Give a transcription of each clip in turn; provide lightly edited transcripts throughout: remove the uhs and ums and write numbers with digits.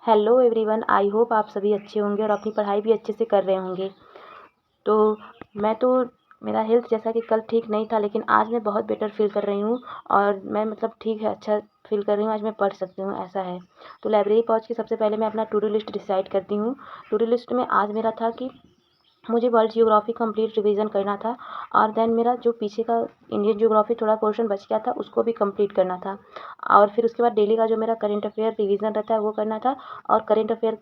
Hello everyone, I hope आप सभी अच्छे होंगे और अपनी पढ़ाई भी अच्छे से कर रहे होंगे। तो मैं तो मेरा हेल्थ जैसा कि कल ठीक नहीं था, लेकिन आज मैं बहुत बेटर फ़ील कर रही हूँ और मैं मतलब ठीक है, अच्छा फ़ील कर रही हूँ। आज मैं पढ़ सकती हूँ, ऐसा है। तो लाइब्रेरी पहुँच के सबसे पहले मैं अपना टू डू लिस्ट डिसाइड करती हूँ। टू डू लिस्ट में आज मेरा था कि मुझे वर्ल्ड जियोग्राफी कंप्लीट रिवीजन करना था और देन मेरा जो पीछे का इंडियन जियोग्राफी थोड़ा पोर्शन बच गया था उसको भी कंप्लीट करना था। और फिर उसके बाद डेली का जो मेरा करंट अफेयर रिवीजन रहता है वो करना था। और करंट अफेयर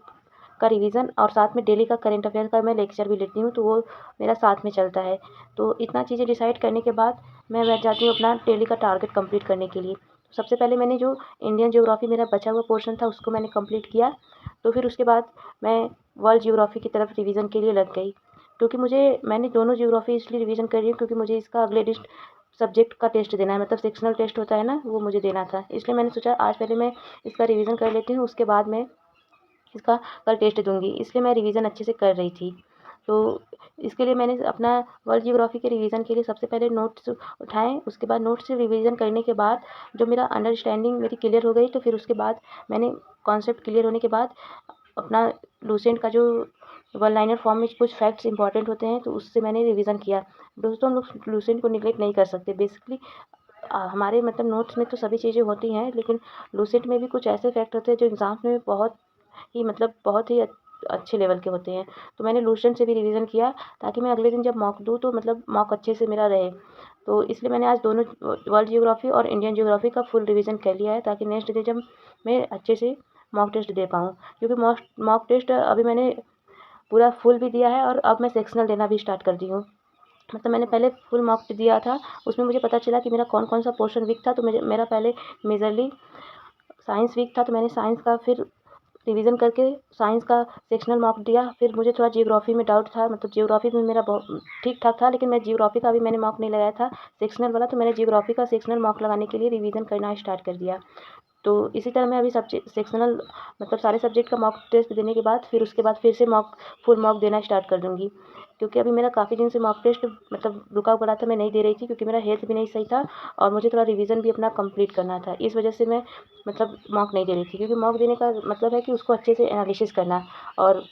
का रिवीजन और साथ में डेली का करंट अफेयर का मैं लेक्चर भी लेती हूँ, तो वो मेरा साथ में चलता है। तो इतना चीज़ें डिसाइड करने के बाद मैं बैठ जाती हूँ अपना डेली का टारगेट कंप्लीट करने के लिए। सबसे पहले मैंने जो इंडियन जियोग्राफी मेरा बचा हुआ पोर्शन था उसको मैंने कंप्लीट किया। तो फिर उसके बाद मैं वर्ल्ड जियोग्राफी की तरफ रिवीजन के लिए लग गई, क्योंकि मैंने दोनों जियोग्राफी इसलिए रिवीजन कर रही हूँ क्योंकि मुझे इसका अगले सब्जेक्ट का टेस्ट देना है, मतलब सेक्शनल टेस्ट होता है ना, वो मुझे देना था। इसलिए मैंने सोचा आज पहले मैं इसका रिवीजन कर लेती हूँ, उसके बाद मैं इसका कल टेस्ट दूंगी। इसलिए मैं रिवीजन अच्छे से कर रही थी। तो इसके लिए मैंने अपना वर्ल्ड जियोग्राफी के रिवीजन के लिए सबसे पहले नोट्स उठाए। उसके बाद नोट्स से रिवीजन करने के बाद जो मेरा अंडरस्टैंडिंग मेरी क्लियर हो गई, तो फिर उसके बाद मैंने कॉन्सेप्ट क्लियर होने के बाद अपना लूसेंट का जो वन लाइनर फॉर्म में कुछ फैक्ट्स इंपॉर्टेंट होते हैं तो उससे मैंने रिवीजन किया। दोस्तों, हम लोग लूसेंट को निगलेक्ट नहीं कर सकते। बेसिकली हमारे मतलब नोट्स में तो सभी चीज़ें होती हैं, लेकिन लूसेंट में भी कुछ ऐसे फैक्ट होते हैं जो एग्ज़ाम्स में बहुत ही अच्छे लेवल के होते हैं। तो मैंने लूसेंट से भी रिवीजन किया ताकि मैं अगले दिन जब मॉक दूँ तो मतलब मॉक अच्छे से मेरा रहे। तो इसलिए मैंने आज दोनों वर्ल्ड जियोग्राफी और इंडियन जियोग्राफी का फुल रिवीजन कर लिया है, ताकि नेक्स्ट डे जब मैं अच्छे से मॉक टेस्ट दे पाऊँ। क्योंकि मॉक टेस्ट अभी मैंने पूरा फुल भी दिया है और अब मैं सेक्शनल देना भी स्टार्ट कर दी हूँ। मतलब मैंने पहले फुल मॉक दिया था, उसमें मुझे पता चला कि मेरा कौन कौन सा पोर्शन वीक था। तो मेरा पहले मेजरली साइंस वीक था, तो मैंने साइंस का फिर रिवीजन करके साइंस का सेक्शनल मॉक दिया। फिर मुझे थोड़ा जियोग्राफी में डाउट था, मतलब जियोग्राफी में मेरा बहुत ठीक ठाक था, लेकिन मैं जियोग्राफी का भी मैंने मॉक नहीं लगाया था सेक्शनल वाला। तो मैंने जियोग्राफी का सेक्शनल मॉक लगाने के लिए रिवीजन करना स्टार्ट कर दिया। तो इसी तरह मैं अभी सब्जेक्ट सेक्शनल मतलब सारे सब्जेक्ट का मॉक टेस्ट देने के बाद फिर उसके बाद फिर से फुल मॉक देना स्टार्ट कर दूँगी। क्योंकि अभी मेरा काफ़ी दिन से मॉक टेस्ट मतलब रुका पड़ा था, मैं नहीं दे रही थी क्योंकि मेरा हेल्थ भी नहीं सही था और मुझे थोड़ा रिवीजन भी अपना कंप्लीट करना था। इस वजह से मैं मतलब मॉक नहीं दे रही थी, क्योंकि मॉक देने का मतलब है कि उसको अच्छे से एनालिसिस करना। और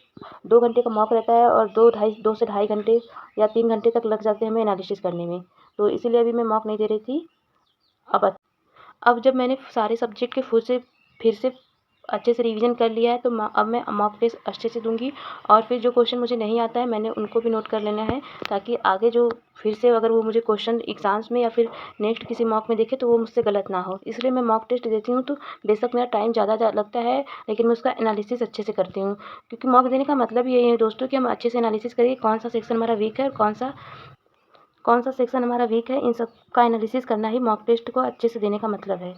2 घंटे का मॉक रहता है और 2 से ढाई घंटे या 3 घंटे तक लग जाते हैं हमें एनालिसिस करने में। तो इसीलिए अभी मैं मॉक नहीं दे रही थी। अब अब जब मैंने सारे सब्जेक्ट के फिर से अच्छे से रिवीजन कर लिया है, तो अब मैं मॉक टेस्ट अच्छे से दूंगी। और फिर जो क्वेश्चन मुझे नहीं आता है मैंने उनको भी नोट कर लेना है, ताकि आगे जो फिर से अगर वो मुझे क्वेश्चन एग्जाम्स में या फिर नेक्स्ट किसी मॉक में दिखे तो वो मुझसे गलत ना हो। इसलिए मैं मॉक टेस्ट देती हूँ। तो बेशक मेरा टाइम ज़्यादा लगता है, लेकिन मैं उसका एनालिसिस अच्छे से करती हूँ। क्योंकि मॉक देने का मतलब यही है दोस्तों कि हम अच्छे से एनालिसिस करिए कौन सा सेक्शन हमारा वीक है और कौन सा सेक्शन हमारा वीक है। इन सब का एनालिसिस करना ही मॉक टेस्ट को अच्छे से देने का मतलब है।